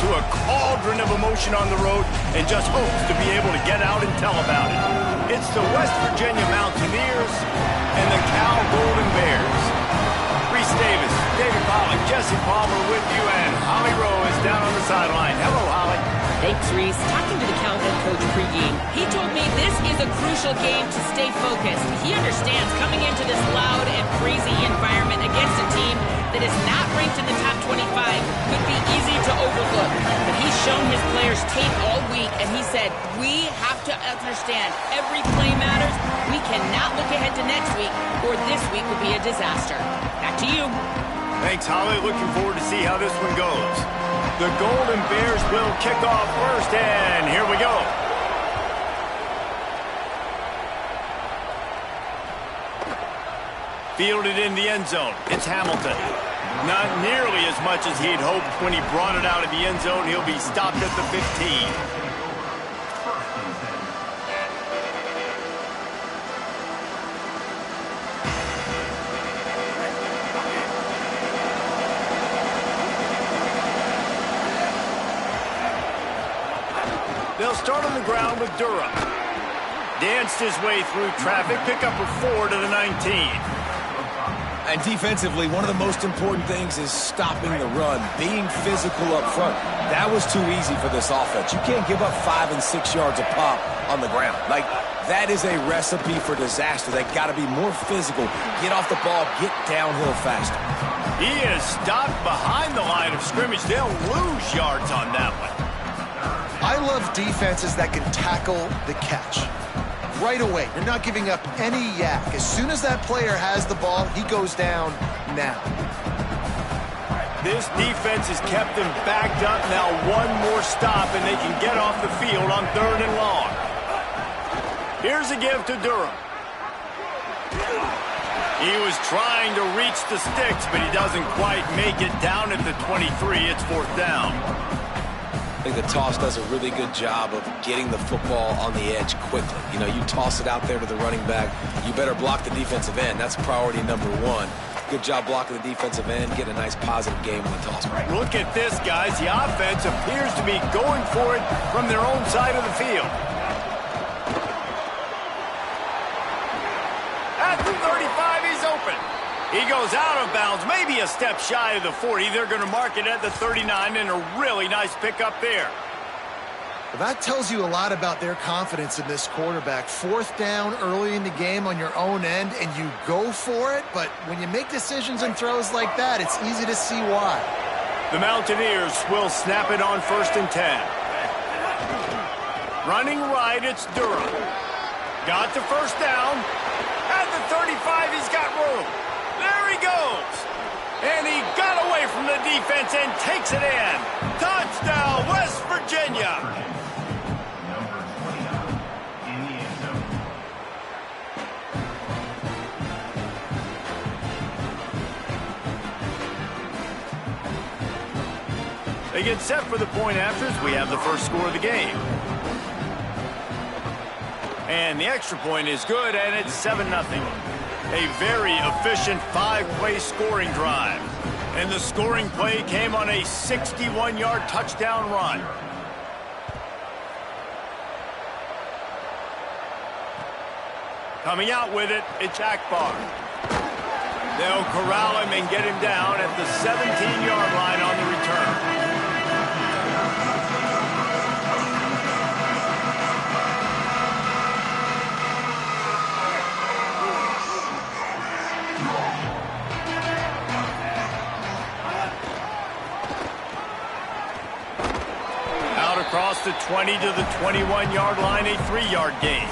into a cauldron of emotion on the road and just hopes to be able to get out and tell about it. It's the West Virginia Mountaineers and the Cal Golden Bears. Reese Davis, David Pollock, Jesse Palmer with you, and Holly Rowe is down on the sideline. Hello, Holly. Thanks, Reese. Talking to the Cal head coach pregame, he told me this is a crucial game to stay focused. He understands coming into this loud and crazy environment against a team that is not ranked in the top 25 could be easy to overlook. But he's shown his players tape all week, and he said, we have to understand every play matters. We cannot look ahead to next week, or this week will be a disaster. Back to you. Thanks, Holly. Looking forward to see how this one goes. The Golden Bears will kick off first, and here we go. Fielded in the end zone. It's Hamilton. Not nearly as much as he'd hoped when he brought it out of the end zone. He'll be stopped at the 15. They'll start on the ground with Durham. Danced his way through traffic, pick up a 4 to the 19. And defensively, one of the most important things is stopping the run, being physical up front. That was too easy for this offense. You can't give up 5 and 6 yards a pop on the ground. Like, that is a recipe for disaster. They got to be more physical, get off the ball, get downhill faster. He is stopped behind the line of scrimmage. They'll lose yards on that one. I love defenses that can tackle the catch. Right away, you're not giving up any yak. As soon as that player has the ball, he goes down now. This defense has kept them backed up. Now one more stop, and they can get off the field on 3rd and long. Here's a give to Durham. He was trying to reach the sticks, but he doesn't quite make it down at the 23. It's 4th down. I think the toss does a really good job of getting the football on the edge quickly. You know, you toss it out there to the running back, you better block the defensive end. That's priority number 1. Good job blocking the defensive end, get a nice positive game on the toss. Look at this, guys. The offense appears to be going for it from their own side of the field. At the 35, he's open. He goes out of bounds, maybe a step shy of the 40. They're going to mark it at the 39, and a really nice pickup there. Well, that tells you a lot about their confidence in this quarterback. 4th down early in the game on your own end, and you go for it. But when you make decisions and throws like that, it's easy to see why. The Mountaineers will snap it on 1st and 10. Running right, it's Durham. Got the 1st down. At the 35, he's got room. There he goes. And he got away from the defense and takes it in. Touchdown, West Virginia. They get set for the point afters. We have the first score of the game. And the extra point is good, and it's 7-0. A very efficient 5-play scoring drive. And the scoring play came on a 61-yard touchdown run. Coming out with it, it's Akbar. They'll corral him and get him down at the 17-yard line on the return. Across the 20 to the 21-yard line, a 3-yard gain.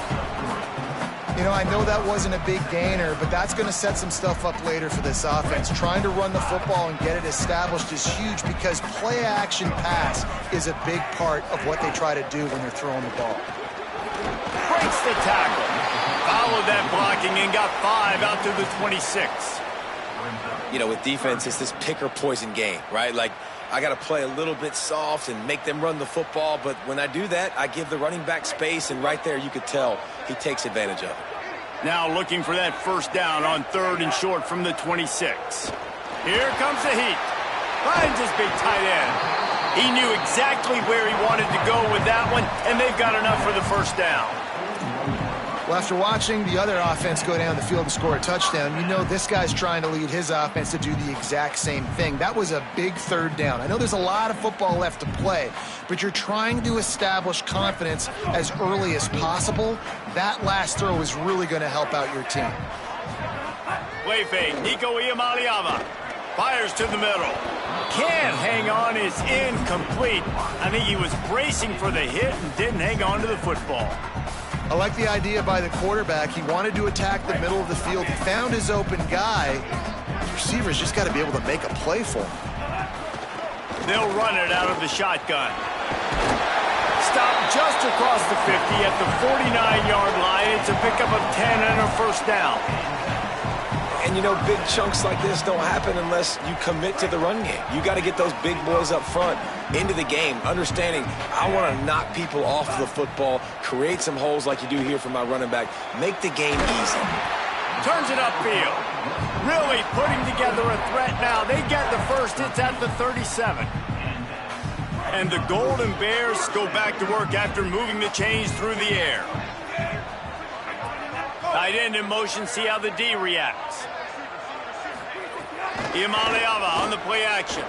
You know, I know that wasn't a big gainer, but that's going to set some stuff up later for this offense. Trying to run the football and get it established is huge because play-action pass is a big part of what they try to do when they're throwing the ball. Breaks the tackle. Followed that blocking and got 5 out to the 26. You know, with defense, it's this pick-or-poison game, right? Like, I got to play a little bit soft and make them run the football, but when I do that, I give the running back space, and right there you could tell he takes advantage of it. Now looking for that 1st down on 3rd and short from the 26. Here comes the heat. Finds his big tight end. He knew exactly where he wanted to go with that one, and they've got enough for the first down. Well, after watching the other offense go down the field and score a touchdown, you know this guy's trying to lead his offense to do the exact same thing. That was a big third down. I know there's a lot of football left to play, but you're trying to establish confidence as early as possible. That last throw is really going to help out your team. Play fake. Nico Iamaleava fires to the middle. Can't hang on, is incomplete. I think he was bracing for the hit and didn't hang on to the football. I like the idea by the quarterback. He wanted to attack the middle of the field. He found his open guy. The receiver's just got to be able to make a play for him. They'll run it out of the shotgun. Stop just across the 50 at the 49-yard line. It's a pickup of 10 and a first down. And, you know, big chunks like this don't happen unless you commit to the run game. You got to get those big boys up front into the game, understanding I want to knock people off the football, create some holes like you do here for my running back, make the game easy. Turns it upfield. Really putting together a threat now. They get the first. It's at the 37. And the Golden Bears go back to work after moving the chains through the air. Tight end in motion, see how the D reacts. Iamaleava on the play action.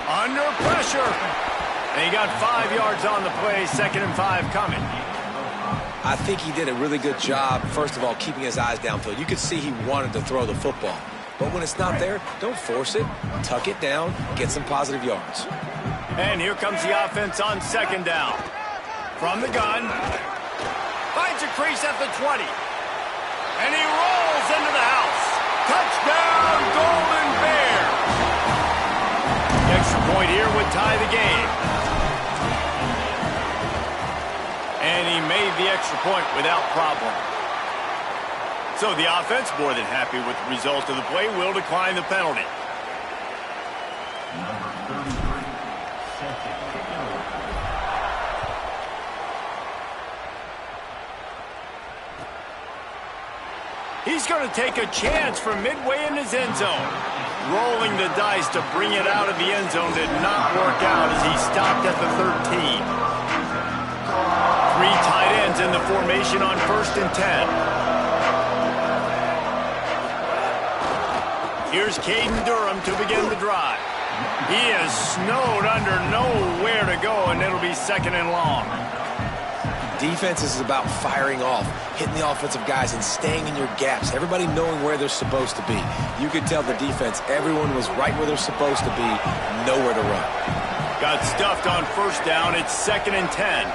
Under pressure. And he got 5 yards on the play, 2nd and 5 coming. I think he did a really good job, first of all, keeping his eyes downfield. You could see he wanted to throw the football. But when it's not there, don't force it. Tuck it down, get some positive yards. And here comes the offense on 2nd down. From the gun. Finds a crease at the 20. And he rolls into the house. Touchdown, Golden Bears. The extra point here would tie the game. And he made the extra point without problem. So the offense, more than happy with the result of the play, will decline the penalty. He's going to take a chance from midway in his end zone. Rolling the dice to bring it out of the end zone did not work out as he stopped at the 13. 3 tight ends in the formation on 1st and 10. Here's Caden Durham to begin the drive. He is snowed under, nowhere to go, and it'll be 2nd and long. Defense is about firing off, hitting the offensive guys and staying in your gaps, everybody knowing where they're supposed to be. You could tell the defense, everyone was right where they're supposed to be, nowhere to run. Got stuffed on 1st down, it's 2nd and 10.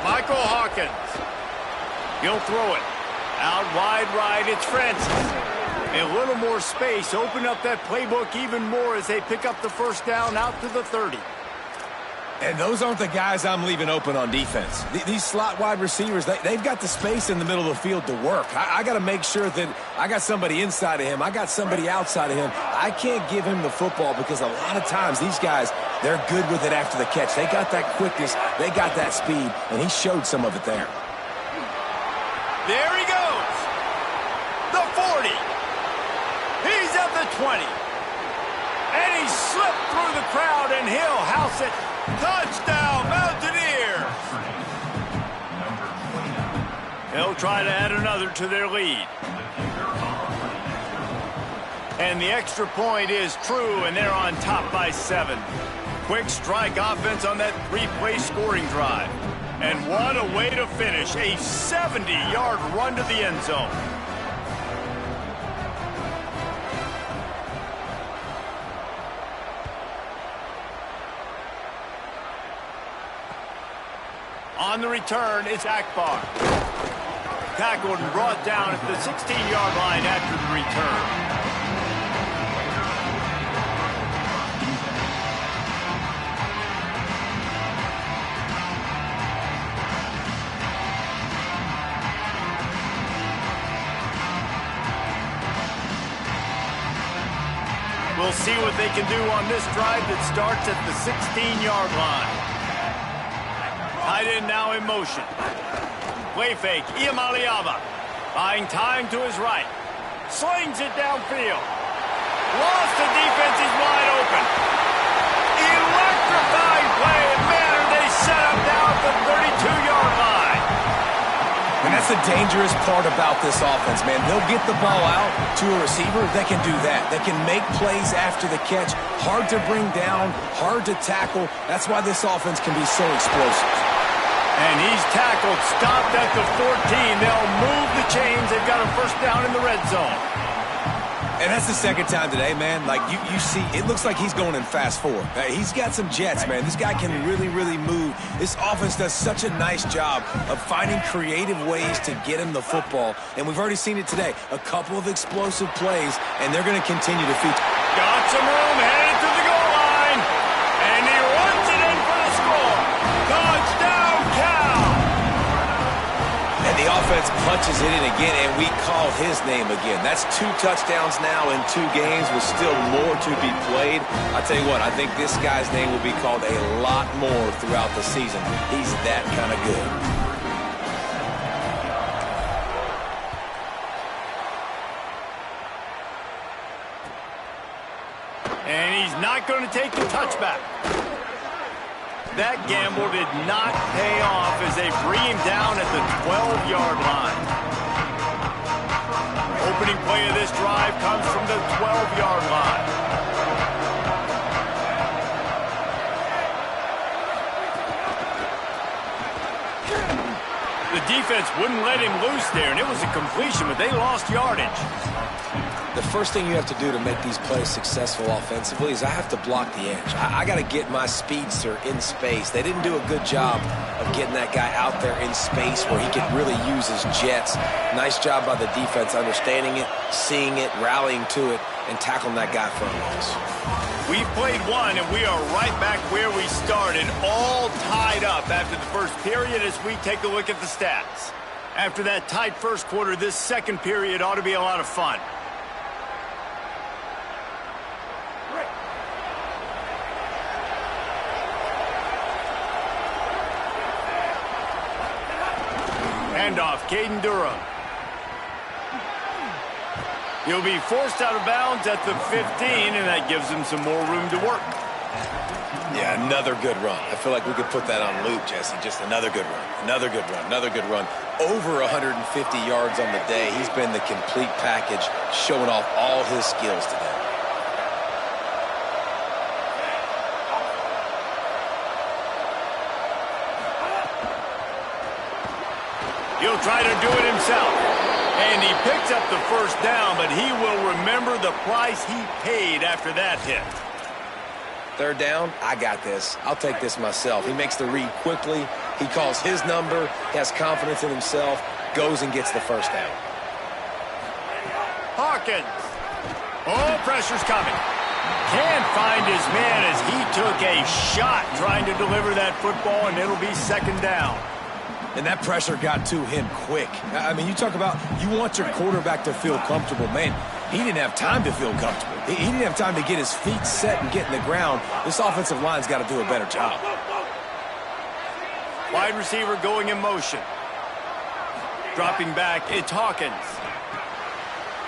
Michael Hawkins. He'll throw it. Out wide right, it's Francis. A little more space, open up that playbook even more as they pick up the 1st down out to the 30. And those aren't the guys I'm leaving open on defense. These slot wide receivers, they've got the space in the middle of the field to work. I got to make sure that I got somebody inside of him. I got somebody outside of him. I can't give him the football because a lot of times these guys, they're good with it after the catch. They got that quickness. They got that speed, and he showed some of it there. There he goes. The 40. He's at the 20. And he slipped through the crowd, and he'll house it. Touchdown, Mountaineers! They'll try to add another to their lead. And the extra point is true, and they're on top by 7. Quick strike offense on that 3-play scoring drive. And what a way to finish. A 70-yard run to the end zone. On the return, it's Akbar. Tackled and brought down at the 16-yard line after the return. We'll see what they can do on this drive that starts at the 16-yard line. Tight end now in motion. Play fake, Iamaleava. Buying time to his right. Slings it downfield. Lost the defense. He's wide open. Electrifying play. And man, are they set up now at the 32-yard line. And that's the dangerous part about this offense, man. They'll get the ball out to a receiver. They can do that. They can make plays after the catch. Hard to bring down, hard to tackle. That's why this offense can be so explosive. And he's tackled, stopped at the 14. They'll move the chains. They've got a first down in the red zone. And that's the second time today, man. Like, you see, it looks like he's going in fast forward. He's got some jets, man. This guy can really, really move. This offense does such a nice job of finding creative ways to get him the football. And we've already seen it today. A couple of explosive plays, and they're going to continue to feature. Got some room, headed to the goal line. And he runs it in for the score. Touchdown, Cal! And the offense punches it in again, and we call his name again. That's 2 touchdowns now in 2 games with still more to be played. I tell you what, I think this guy's name will be called a lot more throughout the season. He's that kind of good. And he's not going to take the touchback. That gamble did not pay off as they bring him down at the 12-yard line. Opening play of this drive comes from the 12-yard line. The defense wouldn't let him loose there, and it was a completion, but they lost yardage. The first thing you have to do to make these plays successful offensively is I have to block the edge. I got to get my speedster in space. They didn't do a good job of getting that guy out there in space where he could really use his jets. Nice job by the defense understanding it, seeing it, rallying to it, and tackling that guy for a loss. We've played one, and we are right back where we started, all tied up after the first period as we take a look at the stats. After that tight first quarter, this second period ought to be a lot of fun. Handoff, Caden Durham. He'll be forced out of bounds at the 15, and that gives him some more room to work. Yeah, another good run. I feel like we could put that on loop, Jesse. Just another good run, another good run, another good run. Over 150 yards on the day. He's been the complete package, showing off all his skills today. He'll try to do it himself. And he picks up the first down, but he will remember the price he paid after that hit. Third down, I got this. I'll take this myself. He makes the read quickly. He calls his number. He has confidence in himself. Goes and gets the first down. Hawkins. Oh, pressure's coming. Can't find his man as he took a shot trying to deliver that football, and it'll be second down. And that pressure got to him quick. I mean, you talk about you want your quarterback to feel comfortable. Man, he didn't have time to feel comfortable. He didn't have time to get his feet set and get in the ground. This offensive line's got to do a better job. Wide receiver going in motion. Dropping back, it's Hawkins.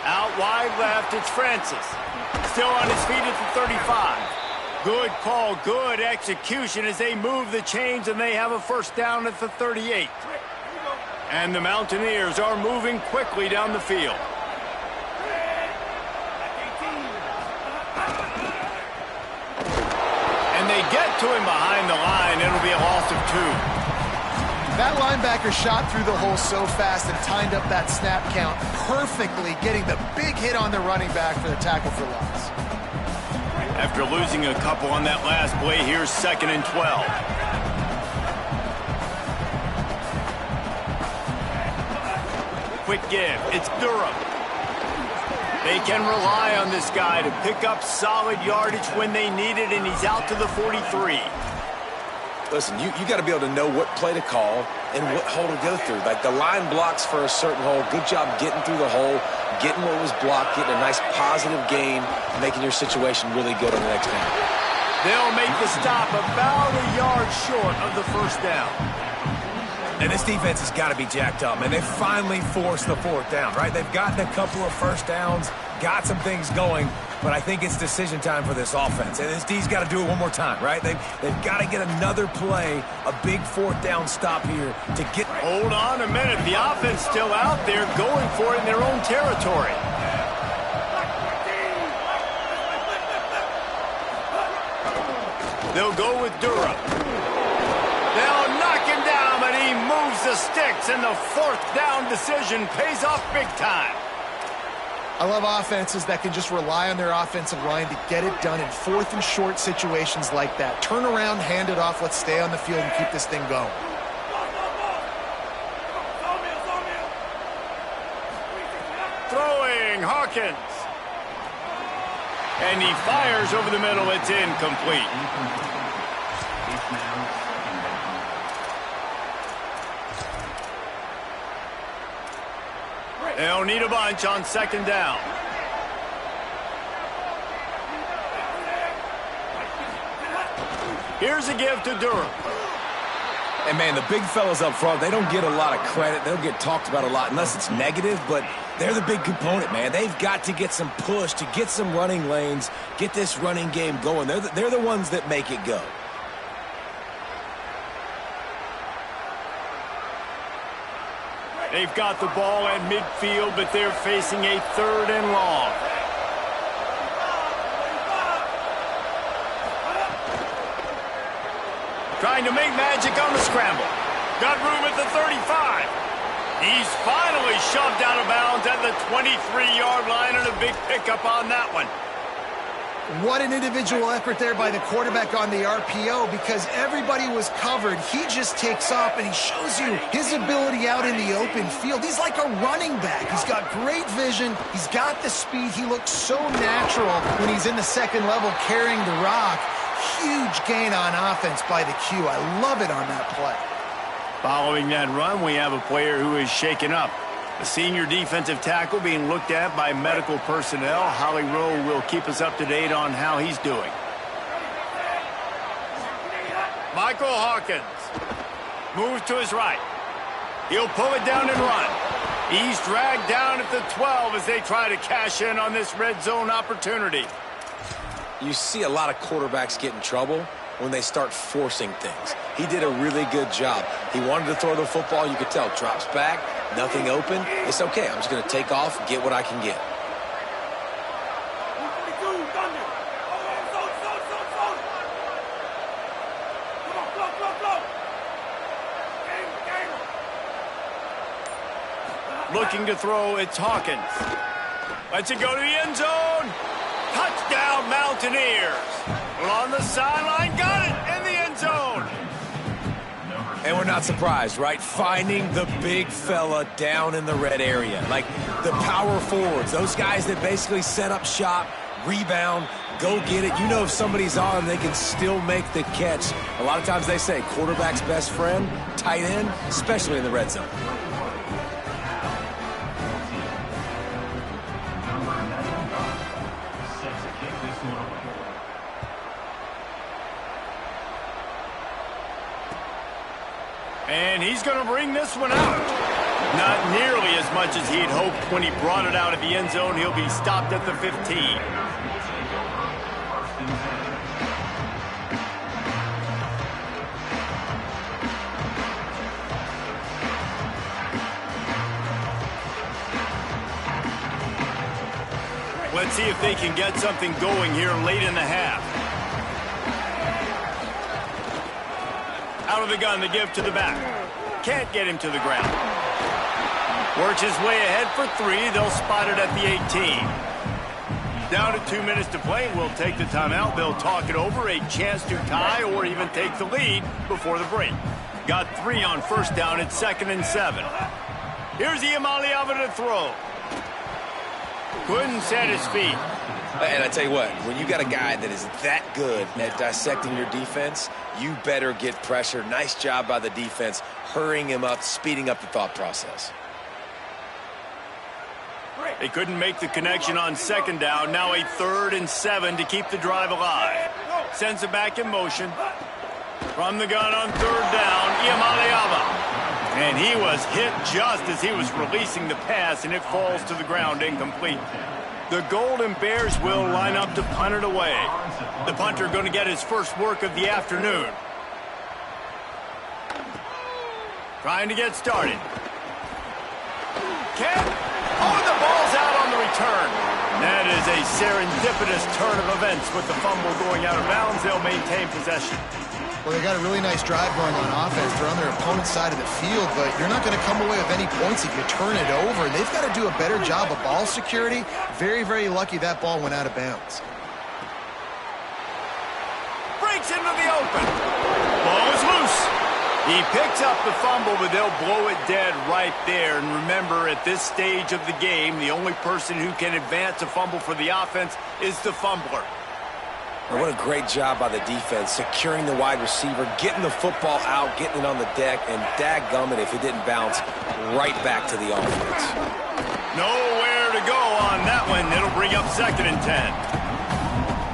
Out wide left, it's Francis. Still on his feet at the 35. Good call, good execution as they move the chains, and they have a first down at the 38. And the Mountaineers are moving quickly down the field. And they get to him behind the line. It'll be a loss of 2. That linebacker shot through the hole so fast and timed up that snap count perfectly, getting the big hit on the running back for the tackle for loss. After losing a couple on that last play, here's 2nd and 12. Quick give. It's Durham. They can rely on this guy to pick up solid yardage when they need it, and he's out to the 43. Listen, you got to be able to know what play to call and what hole to go through. Like, the line blocks for a certain hole. Good job getting through the hole, getting what was blocked, getting a nice positive gain, making your situation really good on the next down. They'll make the stop about a yard short of the first down. And this defense has got to be jacked up, and they finally forced the fourth down, right? They've gotten a couple of first downs, got some things going, but I think it's decision time for this offense. And this D's got to do it one more time, right? They've got to get another play, a big fourth down stop here to get... Hold on a minute. The offense still out there going for it in their own territory. They'll go with Durham. They'll knock him down, but he moves the sticks, and the fourth down decision pays off big time. I love offenses that can just rely on their offensive line to get it done in fourth and short situations like that. Turn around, hand it off, let's stay on the field and keep this thing going. Throwing, Hawkins. And he fires over the middle. It's incomplete. They'll need a bunch on second down. Here's a give to Durham. And, man, the big fellas up front, they don't get a lot of credit. They'll get talked about a lot unless it's negative, but they're the big component, man. They've got to get some push, to get some running lanes, get this running game going. They're the ones that make it go. They've got the ball at midfield, but they're facing a third and long. Trying to make magic on the scramble. Got room at the 35. He's finally shoved out of bounds at the 23-yard line, and a big pickup on that one. What an individual effort there by the quarterback on the RPO, because everybody was covered. He just takes off, and he shows you his ability out in the open field. He's like a running back. He's got great vision. He's got the speed. He looks so natural when he's in the second level carrying the rock. Huge gain on offense by the Q. I love it on that play. Following that run, we have a player who is shaken up. A senior defensive tackle being looked at by medical personnel. Holly Rowe will keep us up to date on how he's doing. Michael Hawkins moves to his right. He'll pull it down and run. He's dragged down at the 12 as they try to cash in on this red zone opportunity. You see a lot of quarterbacks get in trouble when they start forcing things. He did a really good job. He wanted to throw the football. You could tell. Drops back, nothing open. It's okay. I'm just going to take off, get what I can get. Looking to throw, it's Hawkins. Lets it go to the end zone. Touchdown, Mountaineers. On the sideline, got it in the end zone. And we're not surprised, right? Finding the big fella down in the red area. Like the power forwards, those guys that basically set up shop, rebound, go get it. You know if somebody's on, they can still make the catch. A lot of times they say quarterback's best friend, tight end, especially in the red zone. And he's going to bring this one out. Not nearly as much as he'd hoped when he brought it out of the end zone. He'll be stopped at the 15. Let's see if they can get something going here late in the half. Out of the gun, the give to the back. Can't get him to the ground. Works his way ahead for 3. They'll spot it at the 18. Down to 2 minutes to play. We'll take the timeout. They'll talk it over. A chance to tie or even take the lead before the break. Got 3 on first down. It's 2nd and 7. Here's Iamaleava to throw. Couldn't set his feet. And I tell you what, when you got a guy that is that good at dissecting your defense, you better get pressure. Nice job by the defense, hurrying him up, speeding up the thought process. They couldn't make the connection on second down. Now a 3rd and 7 to keep the drive alive. Sends it back in motion. From the gun on 3rd down, Iamaleava. And he was hit just as he was releasing the pass, and it falls to the ground incomplete. The Golden Bears will line up to punt it away. The punter going to get his first work of the afternoon. Trying to get started. Oh, the ball's out on the return. That is a serendipitous turn of events with the fumble going out of bounds. They'll maintain possession. Well, they got a really nice drive going on offense. They're on their opponent's side of the field, but you're not going to come away with any points if you turn it over. And they've got to do a better job of ball security. Very, very lucky that ball went out of bounds. Breaks into the open. Ball is loose. He picks up the fumble, but they'll blow it dead right there. And remember, at this stage of the game, the only person who can advance a fumble for the offense is the fumbler. What a great job by the defense, securing the wide receiver, getting the football out, getting it on the deck, and dadgummit if it didn't bounce right back to the offense. Nowhere to go on that one. It'll bring up 2nd and 10.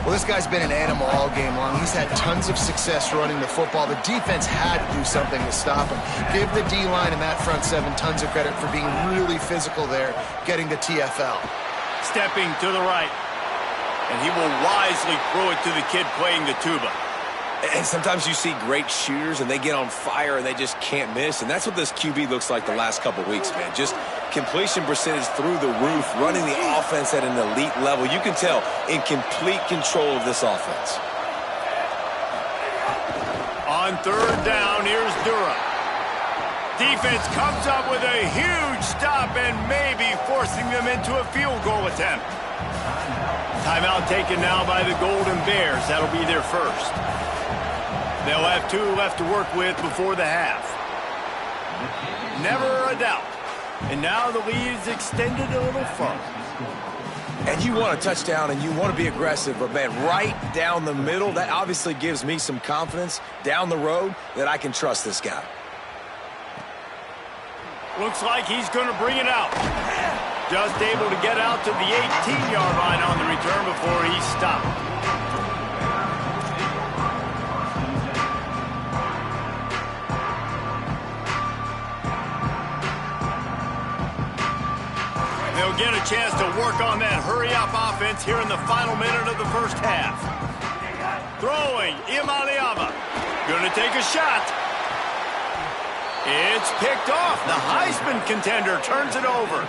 Well, this guy's been an animal all game long. He's had tons of success running the football. The defense had to do something to stop him. Give the D-line and that front seven tons of credit for being really physical there, getting the TFL. Stepping to the right. And he will wisely throw it to the kid playing the tuba. And sometimes you see great shooters, and they get on fire, and they just can't miss. And that's what this QB looks like the last couple weeks, man. Just completion percentage through the roof, running the offense at an elite level. You can tell in complete control of this offense. On 3rd down, here's Durham. Defense comes up with a huge stop and maybe forcing them into a field goal attempt. Timeout taken now by the Golden Bears. That'll be their first. They'll have 2 left to work with before the half. Never a doubt. And now the lead is extended a little further. And you want a touchdown and you want to be aggressive, but man, right down the middle, that obviously gives me some confidence down the road that I can trust this guy. Looks like he's going to bring it out. Just able to get out to the 18-yard line on the return before he stopped. They'll get a chance to work on that hurry-up offense here in the final minute of the first half. Throwing, Imaliava. Going to take a shot. It's picked off. The Heisman contender turns it over.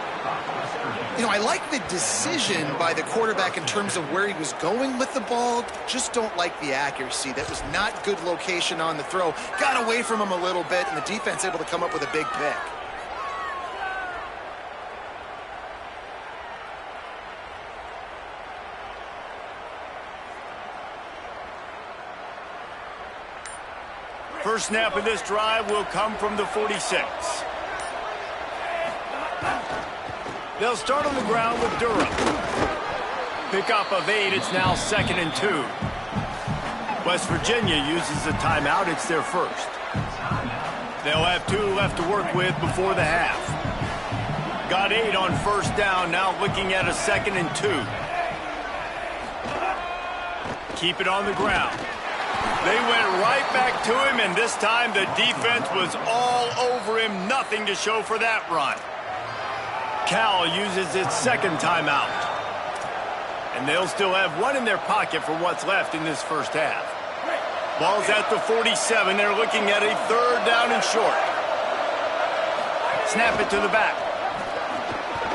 You know, I like the decision by the quarterback in terms of where he was going with the ball. Just don't like the accuracy. That was not good location on the throw. Got away from him a little bit, and the defense able to come up with a big pick. First snap of this drive will come from the 46. They'll start on the ground with Durham. Pickup of 8. It's now 2nd and 2. West Virginia uses a timeout. It's their first. They'll have 2 left to work with before the half. Got 8 on 1st down. Now looking at a 2nd and 2. Keep it on the ground. They went right back to him, and this time the defense was all over him. Nothing to show for that run. Cal uses its 2nd timeout. And they'll still have 1 in their pocket for what's left in this first half. Ball's at the 47. They're looking at a 3rd down and short. Snap it to the back.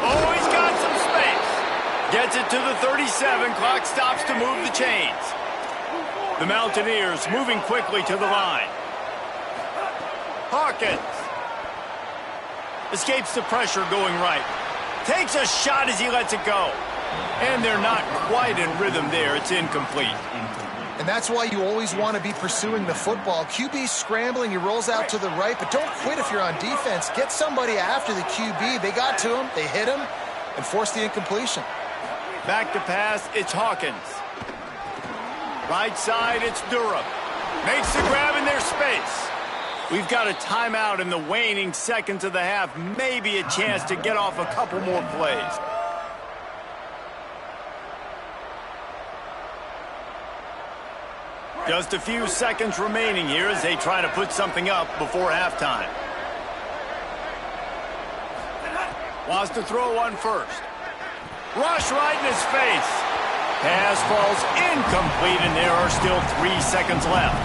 Oh, he's got some space. Gets it to the 37. Clock stops to move the chains. The Mountaineers moving quickly to the line. Hawkins escapes the pressure going right. Takes a shot as he lets it go. And they're not quite in rhythm there. It's incomplete. And that's why you always want to be pursuing the football. QB scrambling, he rolls out to the right, but don't quit if you're on defense. Get somebody after the QB. They got to him, they hit him, and forced the incompletion. Back to pass, it's Hawkins. Right side, it's Durham. Makes the grab in their space. We've got a timeout in the waning seconds of the half. Maybe a chance to get off a couple more plays. Just a few seconds remaining here as they try to put something up before halftime. Wants to throw one first. Rush right in his face. Pass falls incomplete, and there are still 3 seconds left.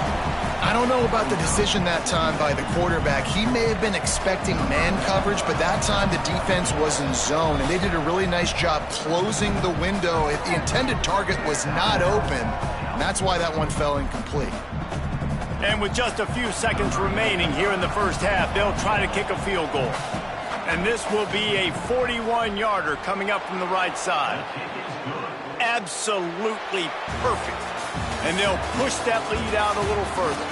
I don't know about the decision that time by the quarterback. He may have been expecting man coverage, but that time the defense was in zone, and they did a really nice job closing the window. The intended target was not open, and that's why that one fell incomplete. And with just a few seconds remaining here in the first half, they'll try to kick a field goal. And this will be a 41-yarder coming up from the right side. Absolutely perfect. And they'll push that lead out a little further.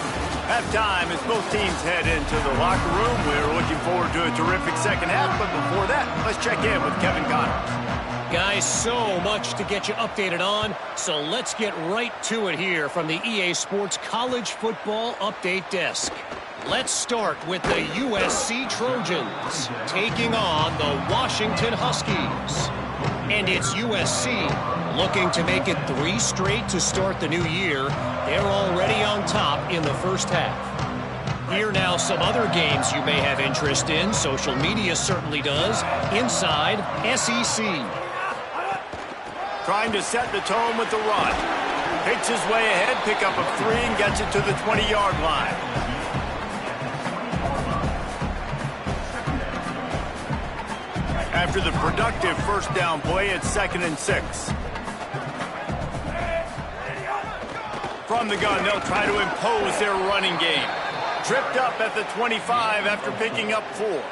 Halftime as both teams head into the locker room. We're looking forward to a terrific second half, but before that, let's check in with Kevin Connors. Guys, so much to get you updated on, so let's get right to it here from the EA Sports College Football Update Desk. Let's start with the USC Trojans taking on the Washington Huskies. And it's USC looking to make it 3 straight to start the new year. They're already on top in the first half. Here now some other games you may have interest in. Social media certainly does. Inside SEC. Trying to set the tone with the run. Picks his way ahead, pick up a 3, and gets it to the 20-yard line. After the productive first down play, it's 2nd and 6. From the gun, they'll try to impose their running game. Tripped up at the 25 after picking up 4.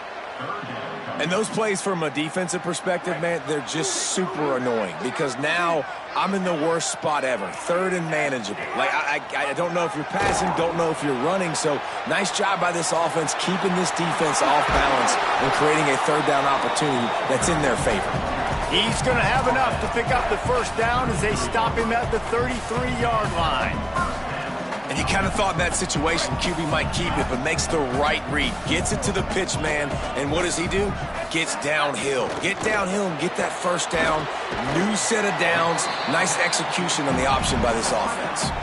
And those plays from a defensive perspective, man, they're just super annoying because now I'm in the worst spot ever. 3rd and manageable. Like, I don't know if you're passing, don't know if you're running. So nice job by this offense keeping this defense off balance and creating a 3rd down opportunity that's in their favor. He's going to have enough to pick up the first down as they stop him at the 33-yard line. And you kind of thought in that situation QB might keep it, but makes the right read. Gets it to the pitch man, and what does he do? Gets downhill. Get downhill and get that first down. New set of downs. Nice execution on the option by this offense.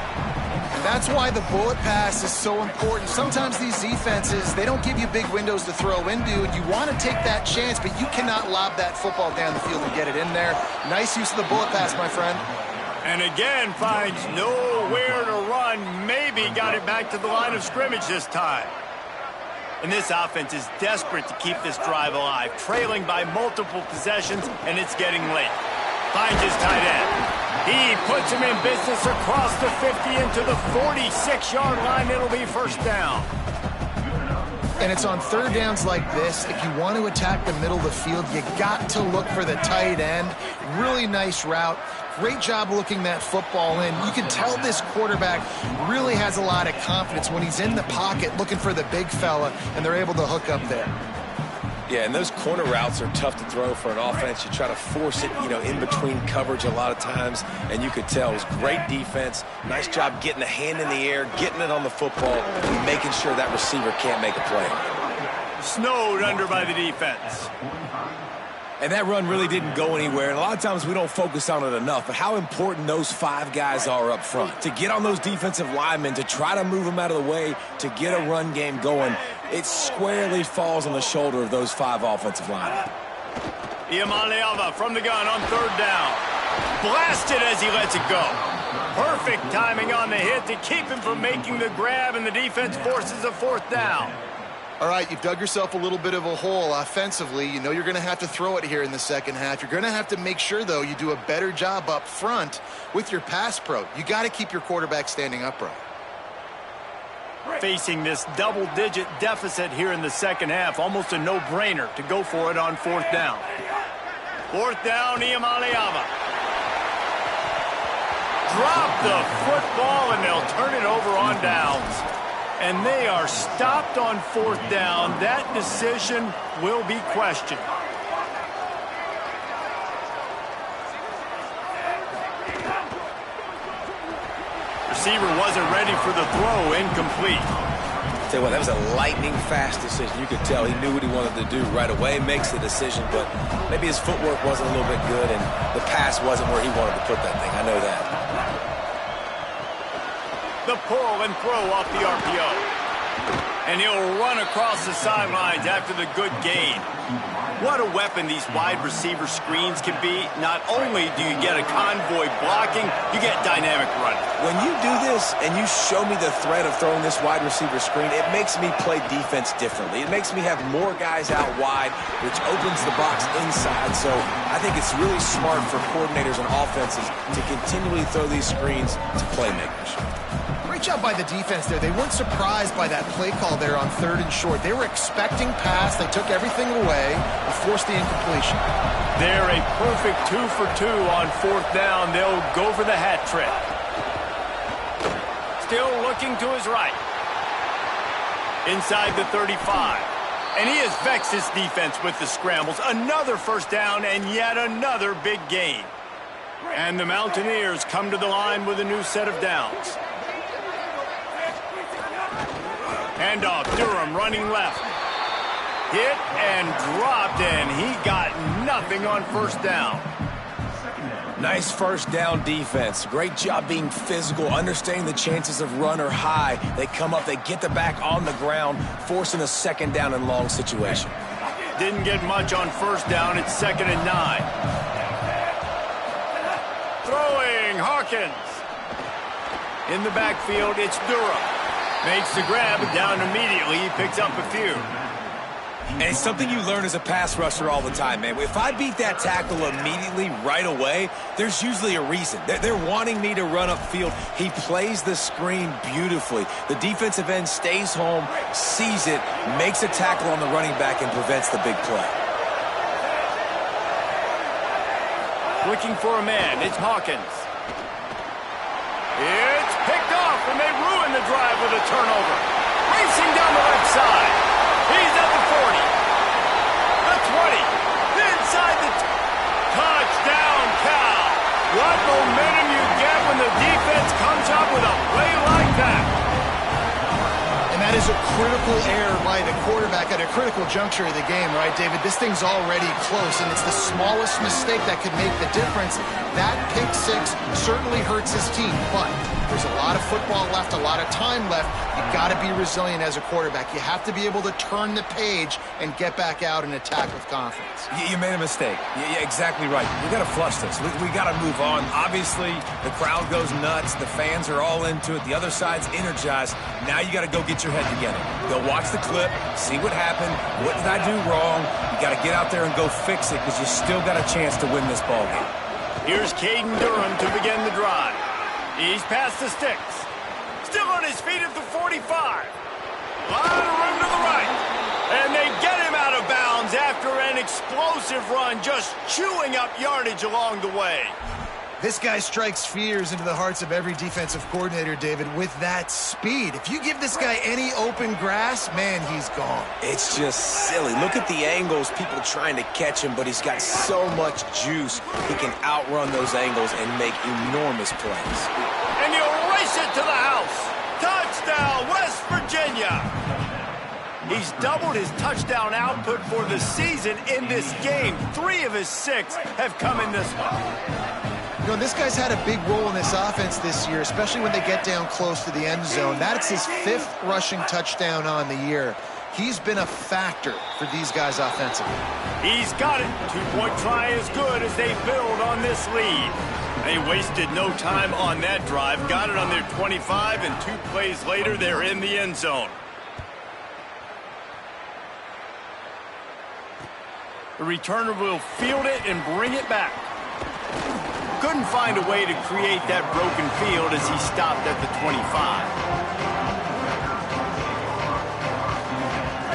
That's why the bullet pass is so important. Sometimes these defenses, they don't give you big windows to throw into, and you want to take that chance, but you cannot lob that football down the field and get it in there. Nice use of the bullet pass, my friend. And again, finds nowhere to run. Maybe got it back to the line of scrimmage this time. And this offense is desperate to keep this drive alive, trailing by multiple possessions, and it's getting late. Finds his tight end. He puts him in business across the 50 into the 46-yard line. It'll be first down. And it's on 3rd downs like this. If you want to attack the middle of the field, you got to look for the tight end. Really nice route. Great job looking that football in. You can tell this quarterback really has a lot of confidence when he's in the pocket looking for the big fella, and they're able to hook up there. Yeah, and those corner routes are tough to throw for an offense. You try to force it, in between coverage a lot of times, and you could tell it was great defense. Nice job getting a hand in the air, getting it on the football, and making sure that receiver can't make a play. Snowed under by the defense. And that run really didn't go anywhere. And a lot of times we don't focus on it enough, but how important those 5 guys are up front. To get on those defensive linemen, to try to move them out of the way, to get a run game going, it squarely falls on the shoulder of those 5 offensive linemen. Iamaleava from the gun on 3rd down. Blasted as he lets it go. Perfect timing on the hit to keep him from making the grab, and the defense forces a 4th down. All right, you've dug yourself a little bit of a hole offensively. You know you're going to have to throw it here in the second half. You're going to have to make sure, though, you do a better job up front with your pass pro. You got to keep your quarterback standing upright. Facing this double-digit deficit here in the second half, almost a no-brainer to go for it on 4th down. 4th down, Iamaleava. Drop the football, and they'll turn it over on downs. And they are stopped on 4th down. That decision will be questioned. Receiver wasn't ready for the throw, incomplete. Tell you what, that was a lightning-fast decision. You could tell he knew what he wanted to do right away, makes the decision, but maybe his footwork wasn't a little bit good, and the pass wasn't where he wanted to put that thing. I know that. The pull and throw off the RPO. And he'll run across the sidelines after the good gain. What a weapon these wide receiver screens can be. Not only do you get a convoy blocking, you get dynamic running. When you do this and you show me the threat of throwing this wide receiver screen, it makes me play defense differently. It makes me have more guys out wide, which opens the box inside. So I think it's really smart for coordinators and offenses to continually throw these screens to playmakers. Great job by the defense there. They weren't surprised by that play call there on 3rd and short. They were expecting pass. They took everything away and forced the incompletion. They're a perfect 2 for 2 on 4th down. They'll go for the hat trick. Still looking to his right. Inside the 35. And he has vexed his defense with the scrambles. Another 1st down and yet another big gain. And the Mountaineers come to the line with a new set of downs. Handoff, Durham running left. Hit and dropped, and he got nothing on 1st down. Nice 1st down defense. Great job being physical, understanding the chances of run are high. They come up, they get the back on the ground, forcing a 2nd down and long situation. Didn't get much on 1st down. It's 2nd and 9. Throwing, Hawkins. In the backfield, it's Durham. Makes the grab, down immediately. He picks up a few. And it's something you learn as a pass rusher all the time, man. If I beat that tackle immediately, right away, there's usually a reason. They're wanting me to run upfield. He plays the screen beautifully. The defensive end stays home, sees it, makes a tackle on the running back, and prevents the big play. Looking for a man. It's Hawkins. It's picked off, and they ruin the drive with a turnover. Racing down the left side. He's at the 40. The 20. Inside the touchdown, Cal. What momentum you get when the defense comes up with a play like that. And that is a critical error by the quarterback at a critical juncture of the game, right, David? This thing's already close, and it's the smallest mistake that could make the difference. That pick 6 certainly hurts his team, but there's a lot of football left, a lot of time left. You've got to be resilient as a quarterback. You have to be able to turn the page and get back out and attack with confidence. You made a mistake. Yeah, exactly right. We got to flush this. We got to move on. Obviously, the crowd goes nuts. The fans are all into it. The other side's energized. Now you got to go get your head together. Go watch the clip, see what happened. What did I do wrong? You got to get out there and go fix it because you still got a chance to win this ball game. Here's Caden Durham to begin the drive. He's past the sticks. Still on his feet at the 45. A lot of room to the right. And they get him out of bounds after an explosive run, just chewing up yardage along the way. This guy strikes fears into the hearts of every defensive coordinator, David, with that speed. If you give this guy any open grass, man, he's gone. It's just silly. Look at the angles, people trying to catch him, but he's got so much juice. He can outrun those angles and make enormous plays. And he'll race it to the house. Touchdown, West Virginia. He's doubled his touchdown output for the season in this game. 3 of his 6 have come in this one. You know, this guy's had a big role in this offense this year, especially when they get down close to the end zone. That's his 5th rushing touchdown on the year. He's been a factor for these guys offensively. He's got it. 2-point try is good as they build on this lead. They wasted no time on that drive. Got it on their 25, and 2 plays later, they're in the end zone. The returner will field it and bring it back. Couldn't find a way to create that broken field as he stopped at the 25.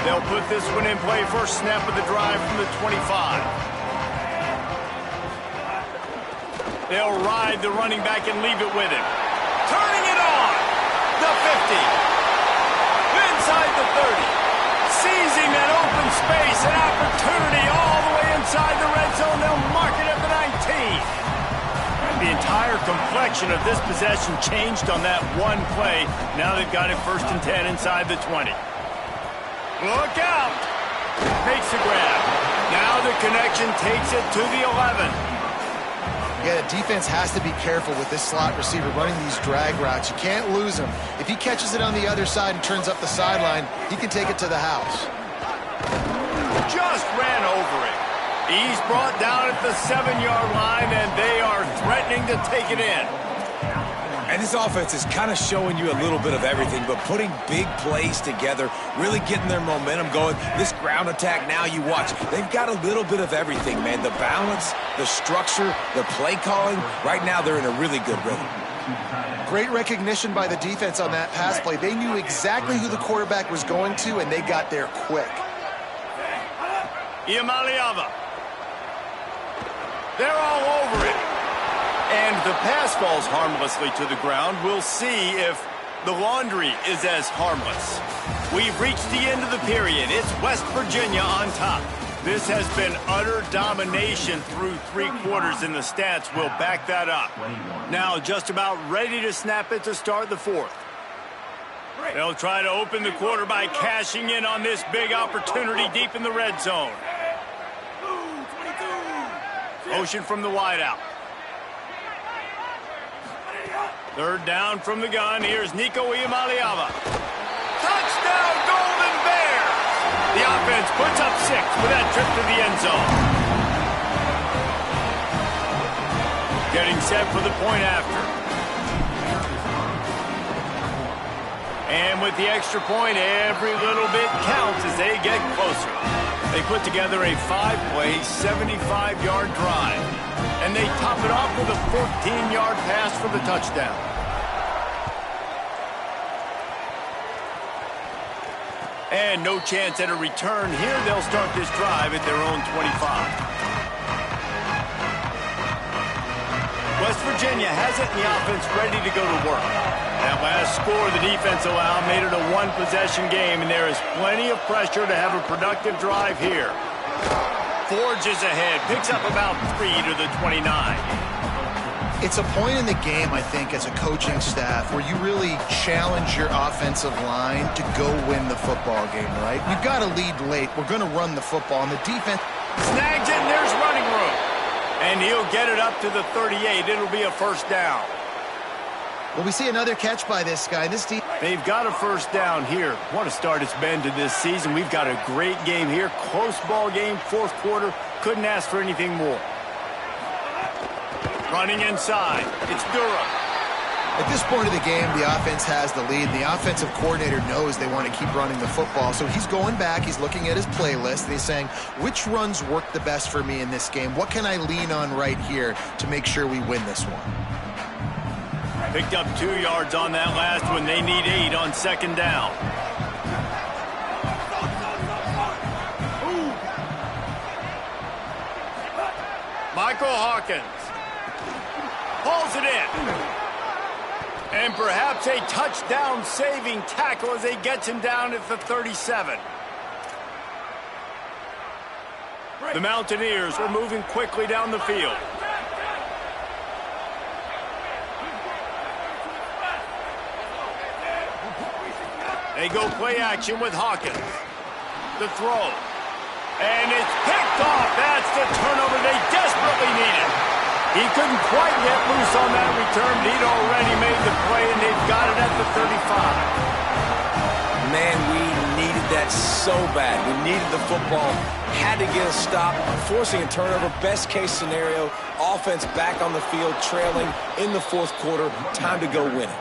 They'll put this one in play. First snap of the drive from the 25. They'll ride the running back and leave it with him. Turning it on. The 50. Inside the 30. Seizing that open space. An opportunity all the way inside the red zone. They'll mark it at the 19. The entire complexion of this possession changed on that one play. Now they've got it 1st and 10 inside the 20. Look out! Makes a grab. Now the connection takes it to the 11. Yeah, the defense has to be careful with this slot receiver running these drag routes. You can't lose him. If he catches it on the other side and turns up the sideline, he can take it to the house. Just ran over it. He's brought down at the 7-yard line, and they are threatening to take it in. And this offense is kind of showing you a little bit of everything, but putting big plays together, really getting their momentum going. This ground attack now you watch, they've got a little bit of everything, man. The balance, the structure, the play calling. Right now they're in a really good rhythm. Great recognition by the defense on that pass play. They knew exactly who the quarterback was going to, and they got there quick. Iamaleava. They're all over it. And the pass falls harmlessly to the ground. We'll see if the laundry is as harmless. We've reached the end of the period. It's West Virginia on top. This has been utter domination through 3 quarters, and the stats will back that up. Now just about ready to snap it to start the 4th. They'll try to open the quarter by cashing in on this big opportunity deep in the red zone. Motion from the wideout. 3rd down from the gun. Here's Nico Iamaleava. Touchdown, Golden Bears! The offense puts up 6 with that trip to the end zone. Getting set for the point after. And with the extra point, every little bit counts as they get closer. They put together a 5-play, 75-yard drive. And they top it off with a 14-yard pass for the touchdown. And no chance at a return here. They'll start this drive at their own 25. West Virginia has it, and the offense ready to go to work. That last score the defense allowed made it a 1-possession game, and there is plenty of pressure to have a productive drive here. Forges ahead, picks up about 3 to the 29. It's a point in the game, I think, as a coaching staff where you really challenge your offensive line to go win the football game, right? You've got to lead late. We're going to run the football, and the defense snags it, and there's running room. And he'll get it up to the 38. It'll be a 1st down. Well, we see another catch by this guy. They've got a 1st down here. What a start it's been to this season. We've got a great game here. Close ball game, 4th quarter. Couldn't ask for anything more. Running inside. It's Durham. At this point of the game, the offense has the lead. The offensive coordinator knows they want to keep running the football. So he's going back. He's looking at his playlist, and he's saying, which runs work the best for me in this game? What can I lean on right here to make sure we win this one? Picked up 2 yards on that last one. They need 8 on 2nd down. Michael Hawkins pulls it in. And perhaps a touchdown-saving tackle as he gets him down at the 37. The Mountaineers are moving quickly down the field. They go play action with Hawkins. The throw. And it's picked off. That's the turnover they desperately needed. He couldn't quite get loose on that return. He'd already made the play, and they've got it at the 35. Man, we needed that so bad. We needed the football. Had to get a stop. Forcing a turnover. Best case scenario. Offense back on the field, trailing in the 4th quarter. Time to go win it.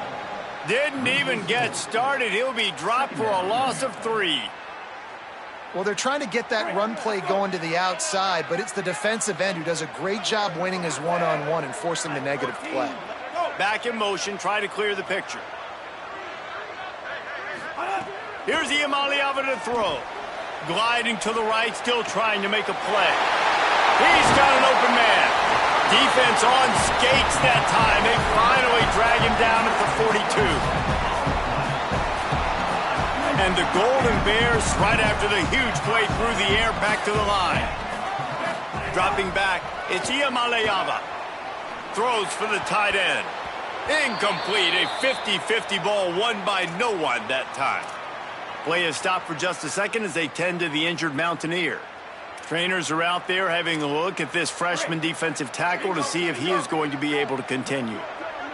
Didn't even get started. He'll be dropped for a loss of 3. Well, they're trying to get that run play going to the outside, but it's the defensive end who does a great job winning his one-on-one and forcing the negative play. Back in motion, try to clear the picture. Here's Iamaleava to throw. Gliding to the right, still trying to make a play. He's got an open man. Defense on skates that time. They finally drag him down at the 42. And the Golden Bears, right after the huge play through the air, back to the line. Dropping back, it's Iamaleava. Throws for the tight end. Incomplete, a 50-50 ball won by no one that time. Play is stopped for just a second as they tend to the injured Mountaineer. Trainers are out there having a look at this freshman defensive tackle to see if he is going to be able to continue.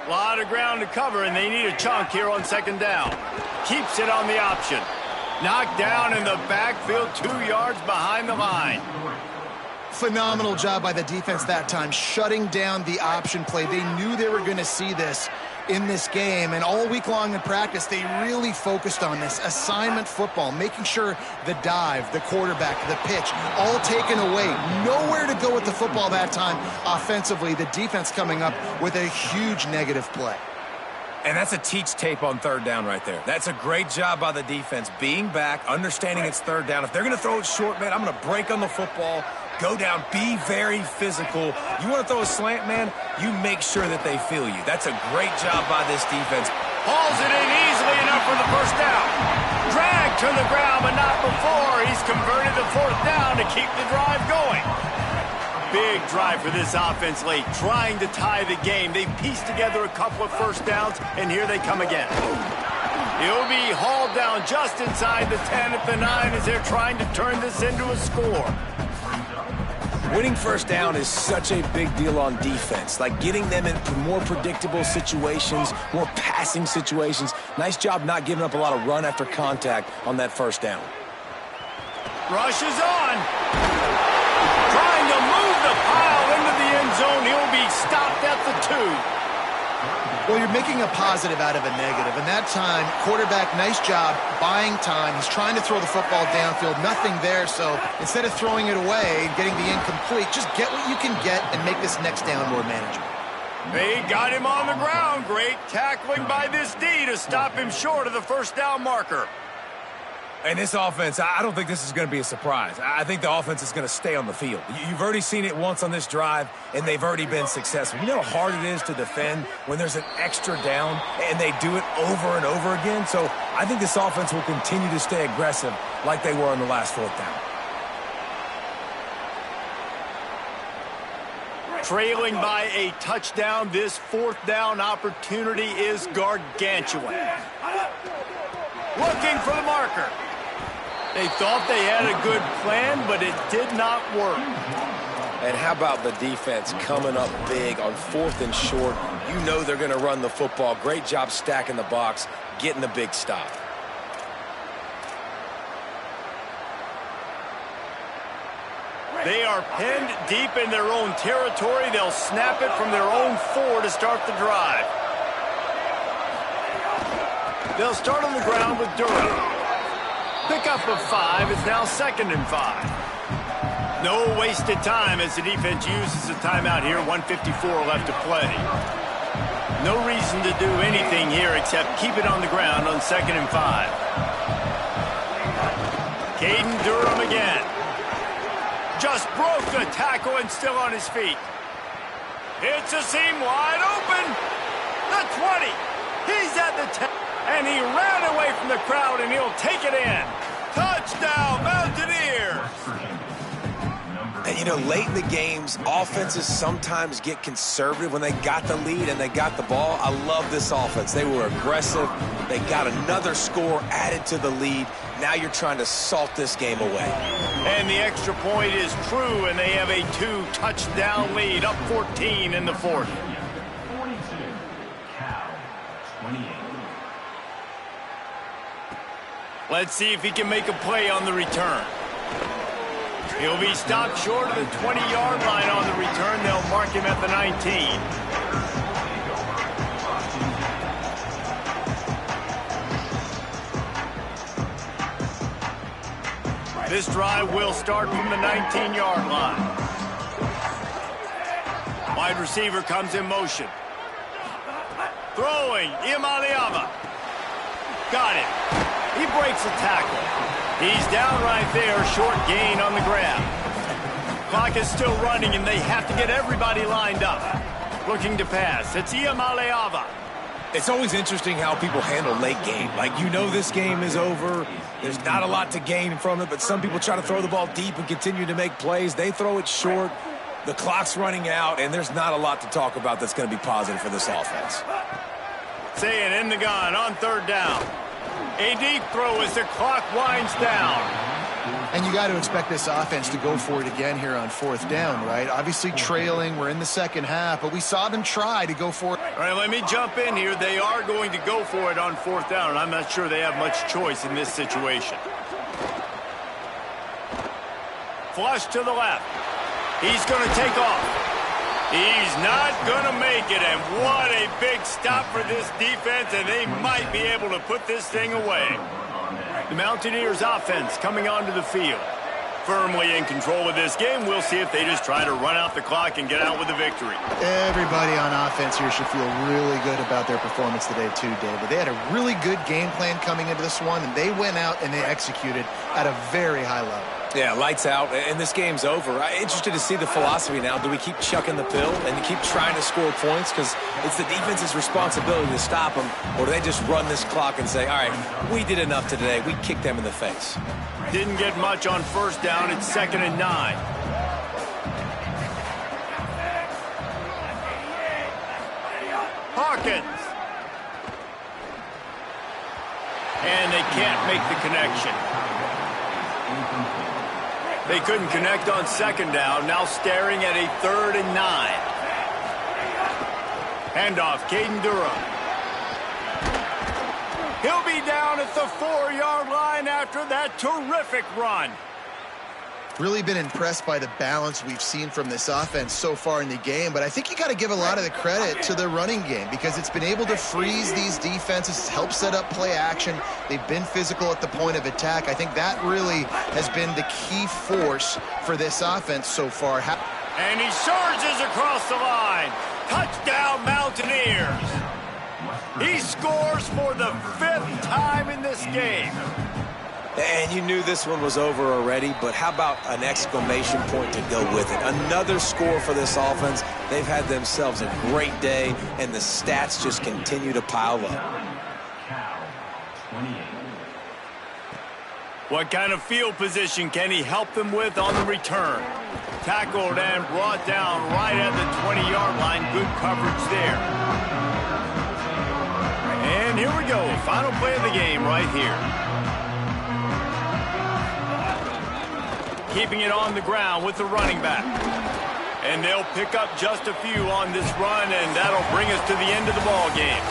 A lot of ground to cover, and they need a chunk here on 2nd down. Keeps it on the option. Knocked down in the backfield, 2 yards behind the line. Phenomenal job by the defense that time, shutting down the option play. They knew they were going to see this in this game, and all week long in practice, they really focused on this assignment football, making sure the dive, the quarterback, the pitch, all taken away. Nowhere to go with the football that time offensively. The defense coming up with a huge negative play. And that's a teach tape on third down right there. That's a great job by the defense, being back, understanding it's third down. If they're going to throw it short, man, I'm going to break on the football, go down, be very physical. You want to throw a slant, man, you make sure that they feel you. That's a great job by this defense. Hauls it in easily enough for the first down. Dragged to the ground, but not before. He's converted the fourth down to keep the drive going. Big drive for this offense late, trying to tie the game. They pieced together a couple of first downs, and here they come again. He'll be hauled down just inside the 10 at the 9 as they're trying to turn this into a score. Winning first down is such a big deal on defense, like getting them into more predictable situations, more passing situations. Nice job not giving up a lot of run after contact on that first down. Rush is on. Trying to move the pile into the end zone. He'll be stopped at the 2. Well, you're making a positive out of a negative, and that time, quarterback, nice job buying time. He's trying to throw the football downfield, nothing there, so instead of throwing it away and getting the incomplete, just get what you can get and make this next down more manageable. They got him on the ground. Great tackling by this D to stop him short of the first down marker. And this offense, I don't think this is going to be a surprise. I think the offense is going to stay on the field. You've already seen it once on this drive, and they've already been successful. You know how hard it is to defend when there's an extra down, and they do it over and over again? So I think this offense will continue to stay aggressive like they were on the last fourth down. Trailing by a touchdown, this fourth down opportunity is gargantuan. Looking for the marker. They thought they had a good plan, but it did not work. And how about the defense coming up big on fourth and short? You know they're going to run the football. Great job stacking the box, getting the big stop. They are pinned deep in their own territory. They'll snap it from their own 4 to start the drive. They'll start on the ground with Durham. Pickup of 5 is now 2nd and 5. No wasted time as the defense uses a timeout here. 1:54 left to play. No reason to do anything here except keep it on the ground on 2nd and 5. Caden Durham again. Just broke the tackle and still on his feet. It's a seam wide open. The 20. He's at the 10. And he ran away from the crowd, and he'll take it in. Touchdown, Mountaineers! And, you know, late in the games, offenses sometimes get conservative when they got the lead and they got the ball. I love this offense. They were aggressive. They got another score added to the lead. Now you're trying to salt this game away. And the extra point is true, and they have a 2-touchdown lead, up 14 in the 4th. Let's see if he can make a play on the return. He'll be stopped short of the 20-yard line on the return. They'll mark him at the 19. This drive will start from the 19-yard line. Wide receiver comes in motion. Throwing, Imaliava. Got it. He breaks a tackle. He's down right there, short gain on the grab. Clock is still running, and they have to get everybody lined up. Looking to pass. It's Imaliava. It's always interesting how people handle late game. Like, you know this game is over. There's not a lot to gain from it, but some people try to throw the ball deep and continue to make plays. They throw it short. The clock's running out, and there's not a lot to talk about that's going to be positive for this offense. Saying in the gun on 3rd down. A deep throw as the clock winds down. And you got to expect this offense to go for it again here on 4th down, right? Obviously trailing, we're in the second half, but we saw them try to go for it. All right, let me jump in here. They are going to go for it on 4th down, and I'm not sure they have much choice in this situation. Flush to the left. He's going to take off. He's not going to make it, and what a big stop for this defense, and they might be able to put this thing away. The Mountaineers offense coming onto the field. Firmly in control of this game. We'll see if they just try to run out the clock and get out with a victory. Everybody on offense here should feel really good about their performance today too, David. They had a really good game plan coming into this one, and they went out and they executed at a very high level. Yeah, lights out, and this game's over. I'm interested to see the philosophy now. Do we keep chucking the pill and keep trying to score points? Because it's the defense's responsibility to stop them, or do they just run this clock and say, all right, we did enough today. We kicked them in the face. Didn't get much on first down. It's 2nd and 9. Hawkins. And they can't make the connection. They couldn't connect on 2nd down. Now staring at a 3rd and 9. Handoff, Caden Durham. He'll be down at the 4-yard line after that terrific run. Really been impressed by the balance we've seen from this offense so far in the game, but I think you got to give a lot of the credit to the running game because it's been able to freeze these defenses, help set up play action. They've been physical at the point of attack. I think that really has been the key force for this offense so far. And he surges across the line. Touchdown, Mountaineers. He scores for the 5th time in this game. And you knew this one was over already, but how about an exclamation point to go with it? Another score for this offense. They've had themselves a great day, and the stats just continue to pile up. What kind of field position can he help them with on the return? Tackled and brought down right at the 20-yard line. Good coverage there. And here we go. Final play of the game right here. Keeping it on the ground with the running back. And they'll pick up just a few on this run, and that'll bring us to the end of the ball game.